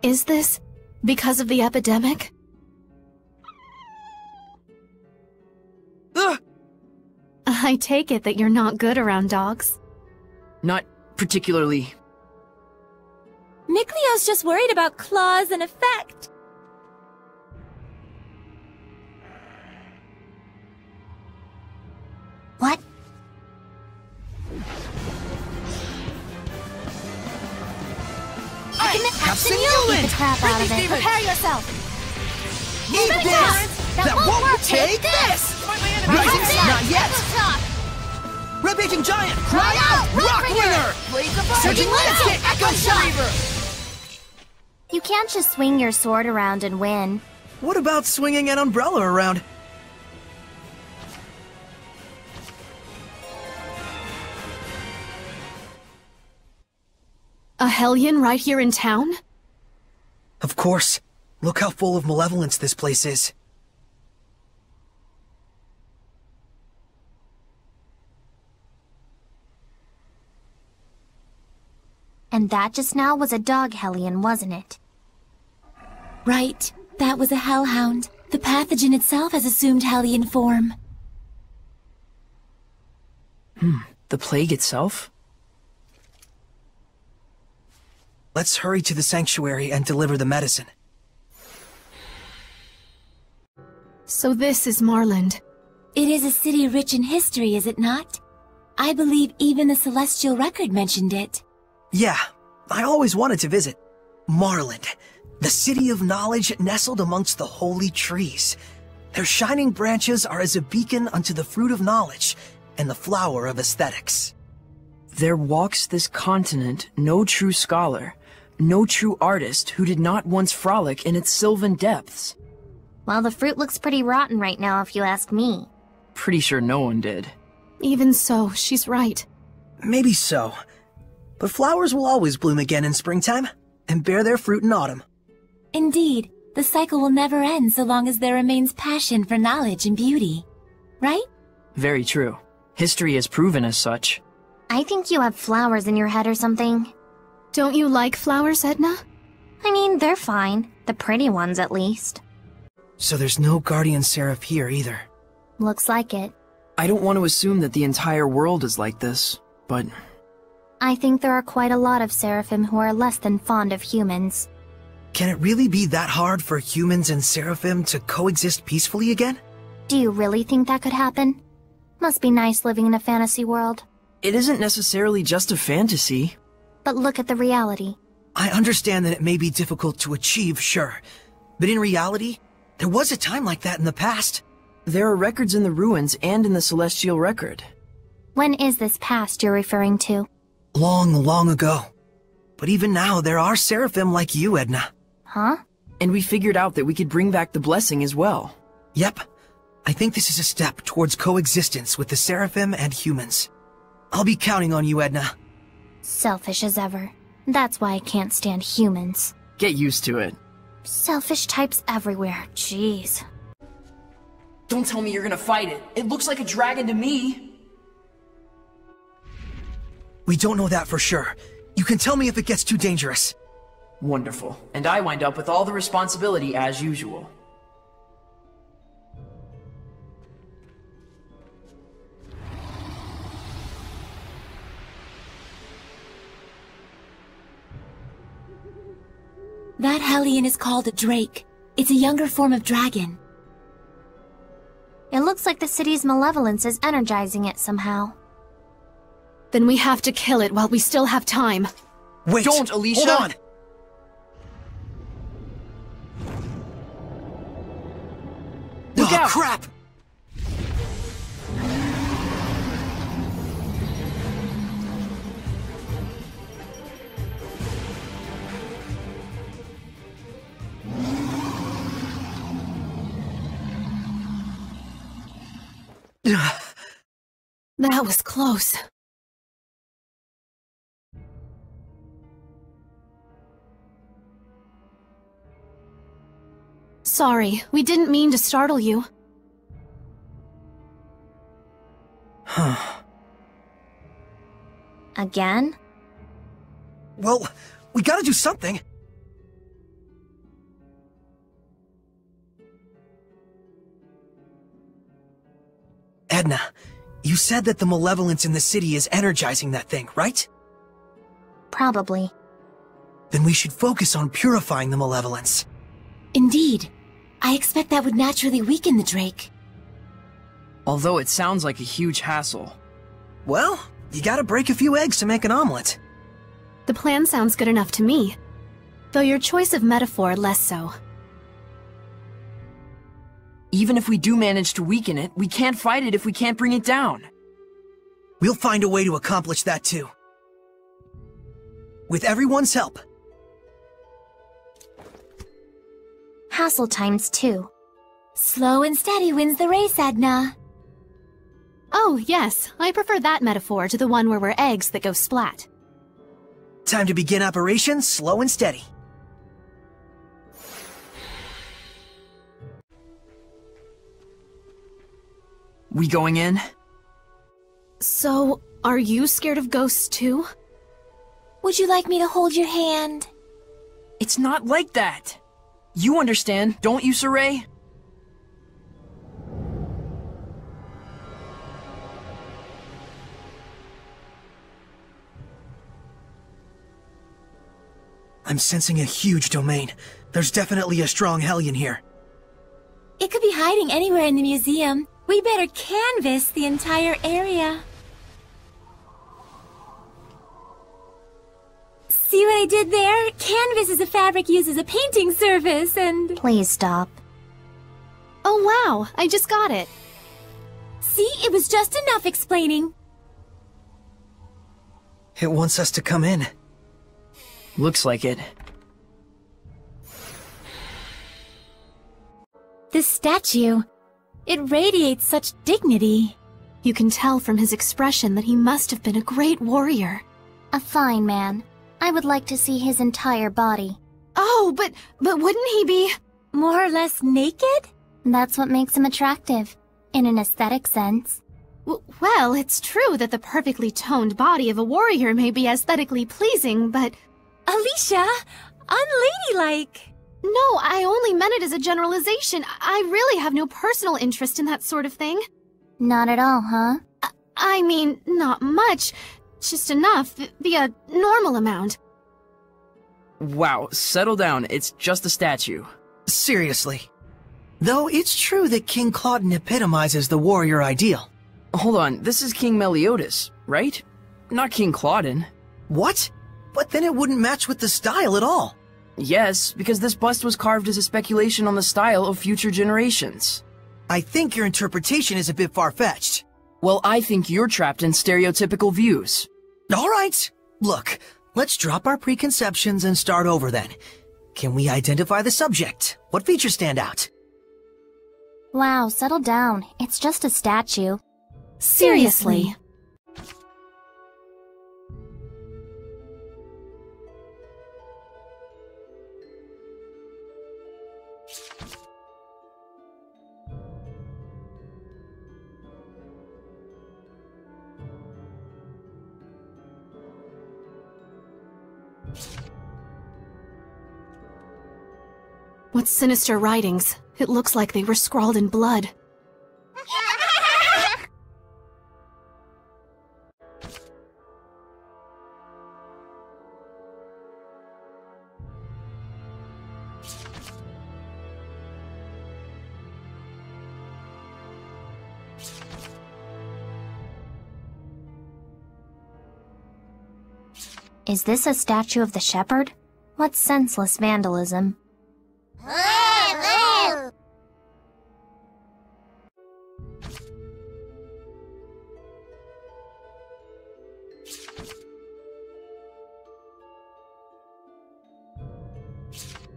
Is this because of the epidemic? I take it that you're not good around dogs. Not particularly. Miklio's just worried about claws and effect. What? I can Have some you beat the crap out of it. Prepare yourself. Eat this! That won't take this! Rising, not yet! Rampaging giant! Cry out! Rockbringer! Surging landscape! Echo shot! You can't just swing your sword around and win. What about swinging an umbrella around? A Hellion right here in town? Of course. Look how full of malevolence this place is. And that just now was a dog Hellion, wasn't it? Right. That was a hellhound. The pathogen itself has assumed Hellion form. The plague itself? Let's hurry to the sanctuary and deliver the medicine. So this is Marlind. It is a city rich in history, is it not? I believe even the Celestial Record mentioned it. Yeah, I always wanted to visit. Marlind, the city of knowledge nestled amongst the holy trees. Their shining branches are as a beacon unto the fruit of knowledge and the flower of aesthetics. There walks this continent no true scholar, no true artist who did not once frolic in its sylvan depths. Well, the fruit looks pretty rotten right now if you ask me. Pretty sure no one did. Even so, she's right. Maybe so. But flowers will always bloom again in springtime, and bear their fruit in autumn. Indeed, the cycle will never end so long as there remains passion for knowledge and beauty. Right? Very true. History has proven as such. I think you have flowers in your head or something. Don't you like flowers, Edna? I mean, they're fine. The pretty ones, at least. So there's no guardian seraph here either. Looks like it. I don't want to assume that the entire world is like this, but... I think there are quite a lot of seraphim who are less than fond of humans. Can it really be that hard for humans and seraphim to coexist peacefully again? Do you really think that could happen? Must be nice living in a fantasy world. It isn't necessarily just a fantasy. But look at the reality. I understand that it may be difficult to achieve, sure. But in reality, there was a time like that in the past. There are records in the ruins and in the Celestial Record. When is this past you're referring to? Long, long ago. But even now, there are seraphim like you, Edna. Huh? And we figured out that we could bring back the blessing as well. Yep. I think this is a step towards coexistence with the seraphim and humans. I'll be counting on you, Edna. Selfish as ever. That's why I can't stand humans. Get used to it. Selfish types everywhere, jeez. Don't tell me you're gonna fight it. It looks like a dragon to me. We don't know that for sure. You can tell me if it gets too dangerous. Wonderful. And I wind up with all the responsibility as usual. That Hellion is called a drake. It's a younger form of dragon. It looks like the city's malevolence is energizing it somehow. Then we have to kill it while we still have time. Wait! Don't, Alicia! Hold on! Look out! Crap! That was close. Sorry, we didn't mean to startle you. Huh. Again? Well, We gotta do something. Edna, you said that the malevolence in the city is energizing that thing, right? Probably. Then we should focus on purifying the malevolence. Indeed. I expect that would naturally weaken the Drake. Although it sounds like a huge hassle. Well, you gotta break a few eggs to make an omelet. The plan sounds good enough to me. Though your choice of metaphor less so. Even if we do manage to weaken it, we can't fight it if we can't bring it down. We'll find a way to accomplish that too. With everyone's help. Hassle times 2. Slow and steady wins the race, Edna. Oh, yes. I prefer that metaphor to the one where we're eggs that go splat. Time to begin operation slow and steady. We going in? So, are you scared of ghosts too? Would you like me to hold your hand? It's not like that. You understand, don't you, Saray? I'm sensing a huge domain. There's definitely a strong Hellion here. It could be hiding anywhere in the museum. We better canvass the entire area. See what I did there? Canvas is a fabric used as a painting surface, and... Please stop. Oh wow, I just got it. See, it was just enough explaining. It wants us to come in. Looks like it. This statue, it radiates such dignity. You can tell from his expression that he must have been a great warrior. A fine man. I would like to see his entire body. Oh, but wouldn't he be... More or less naked? That's what makes him attractive, in an aesthetic sense. Well, it's true that the perfectly toned body of a warrior may be aesthetically pleasing, but... Alicia, unladylike. No, I only meant it as a generalization. I really have no personal interest in that sort of thing. Not at all, huh? I mean, not much. Just enough. The normal amount. Wow, settle down. It's just a statue. Seriously. Though it's true that King Claudin epitomizes the warrior ideal. Hold on, this is King Meliodas, right? Not King Claudin. What? But then it wouldn't match with the style at all. Yes, because this bust was carved as a speculation on the style of future generations. I think your interpretation is a bit far-fetched. Well, I think you're trapped in stereotypical views. All right. Look, let's drop our preconceptions and start over then. Can we identify the subject? What features stand out? Wow, settle down. It's just a statue. Seriously. What sinister writings? It looks like they were scrawled in blood. Is this a statue of the shepherd? What senseless vandalism.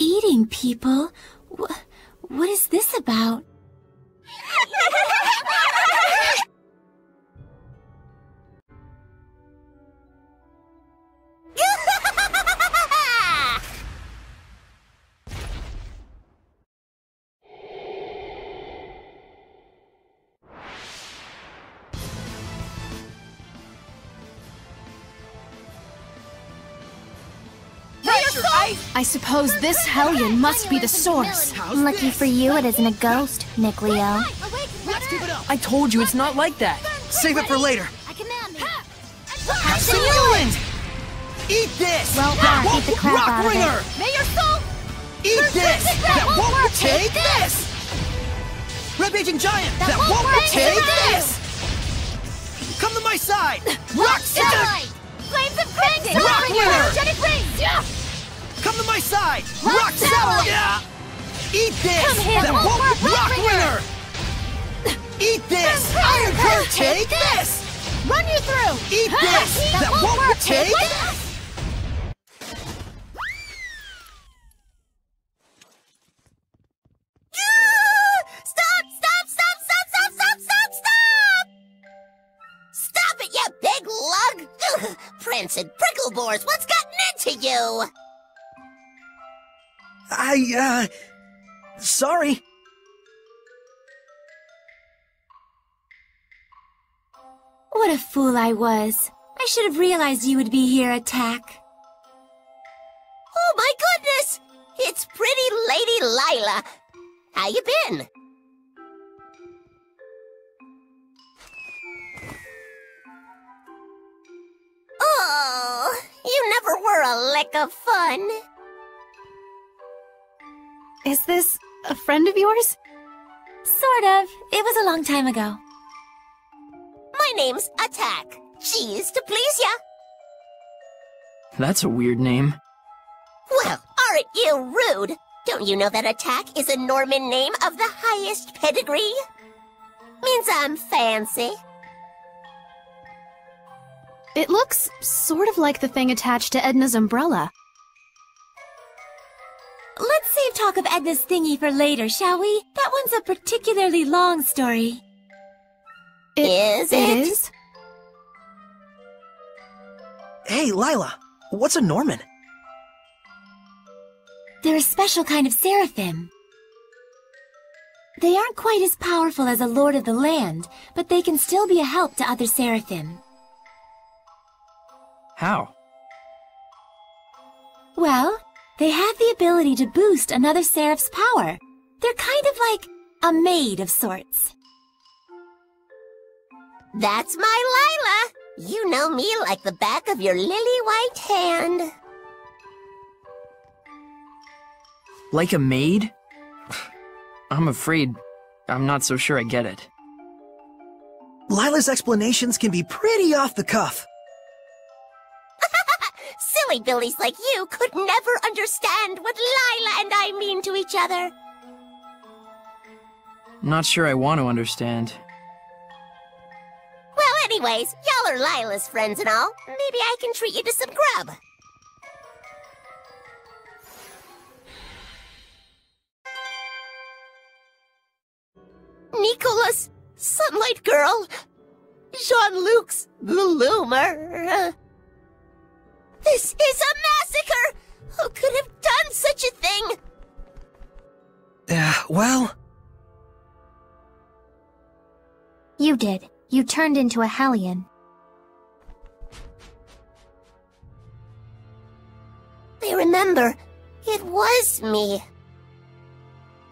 Eating people? What is this about? I suppose this hellion must be the source. Lucky for you, it isn't a ghost, Nick Leo. Let's keep it up. I told you it's not like that. Save it for later. I command me. Have some Marlind! Eat this! Well That done, won't beat the crap rock out of it. ringer! May your soul... Eat this! That won't take this! Red-Aging Giant! That won't won't take take this! this! Come to my side! Rock Satellite! Flames of Crank! Rock Ringer! Energetic rings! Yeah! Come to my side! Rock Satellite! Yeah! Eat this! Come here, That won't won't work, rock Ringer! ringer! Eat this! Iron Curve, take this! Run you through! Eat this! That won't take this! Stop it, you big lug! Ugh, Prancing Pricklebores, what's gotten into you? Sorry. What a fool I was. I should have realized you would be here, Attack. Oh my goodness! It's pretty Lady Lila. How you been? Oh, you never were a lick of fun. Is this a friend of yours? Sort of. It was a long time ago. My name's Attack. Cheese to please ya. That's a weird name. Well, aren't you rude? Don't you know that Attack is a Normin name of the highest pedigree? Means I'm fancy. It looks sort of like the thing attached to Edna's umbrella. Let's save talk of Edna's thingy for later, shall we? That one's a particularly long story. Is it? It is? Hey, Lila, what's a Normin? They're a special kind of seraphim. They aren't quite as powerful as a Lord of the Land, but they can still be a help to other seraphim. How? Well, they have the ability to boost another seraph's power. They're kind of like a maid of sorts. That's my Lila. You know me like the back of your lily-white hand. Like a maid? I'm afraid I'm not so sure I get it. Lila's explanations can be pretty off the cuff. Silly billies like you could never understand what Lila and I mean to each other. Not sure I want to understand. Well, anyways, y'all are Lila's friends and all. Maybe I can treat you to some grub. Nicholas, Sunlight Girl, Jean-Luc's the Loomer. This is a massacre! Who could have done such a thing? Well... You did. You turned into a hellion. I remember. It was me.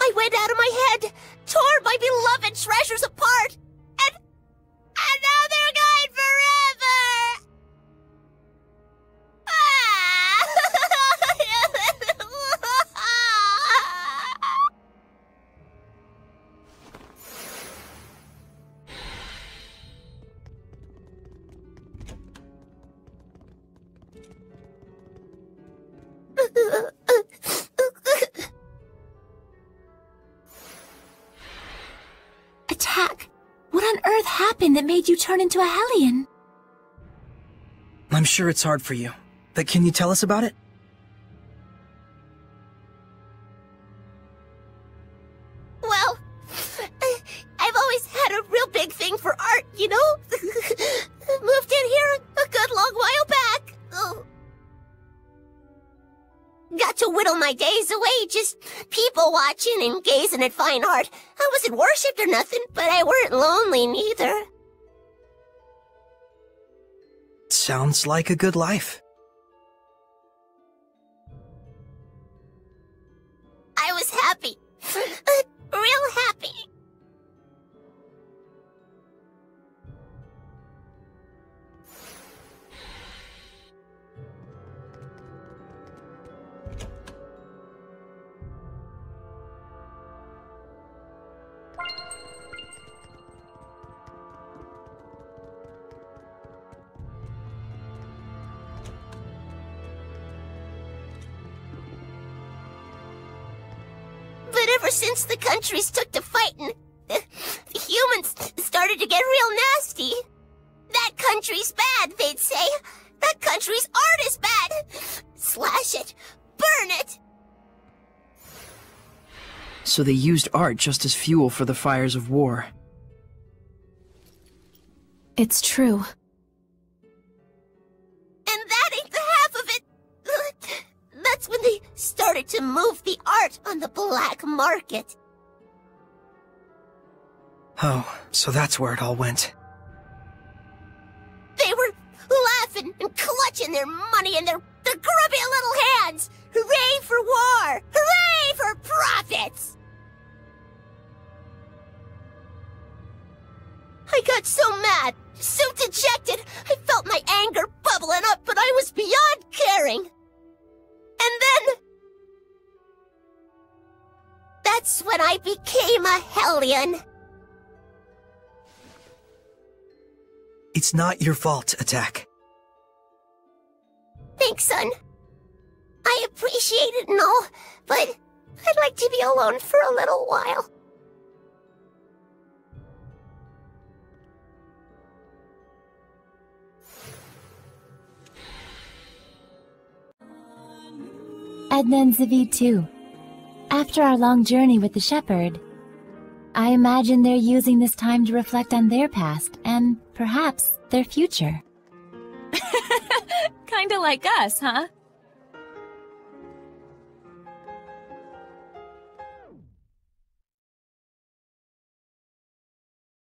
I went out of my head, tore my beloved treasures apart, and now they're gone forever! Attack! What on earth happened that made you turn into a hellion? I'm sure it's hard for you, but can you tell us about it? Well, I've always had a real big thing for art, you know? Moved in here a good long while back. Oh. Got to whittle my days away just people watching and gazing at fine art. I wasn't worshipped or nothing, but I weren't lonely neither. Sounds like a good life. real happy. But ever since the countries took to fighting, the humans started to get real nasty. That country's bad, they'd say. That country's art is bad. Slash it. Burn it. So they used art just as fuel for the fires of war. It's true. And that ain't the half of it. That's when they started to move the art on the black market. Oh, so that's where it all went. They were laughing and clutching their money in their grubby little hands. Hooray for war! Hooray for profits! I got so mad, so dejected, I felt my anger bubbling up, but I was beyond caring. And then... that's when I became a Hellion. It's not your fault, Attack. Thanks, son. I appreciate it and all, but I'd like to be alone for a little while. Edna and Zvi too. After our long journey with the shepherd, I imagine they're using this time to reflect on their past and, perhaps, their future. Kinda like us, huh?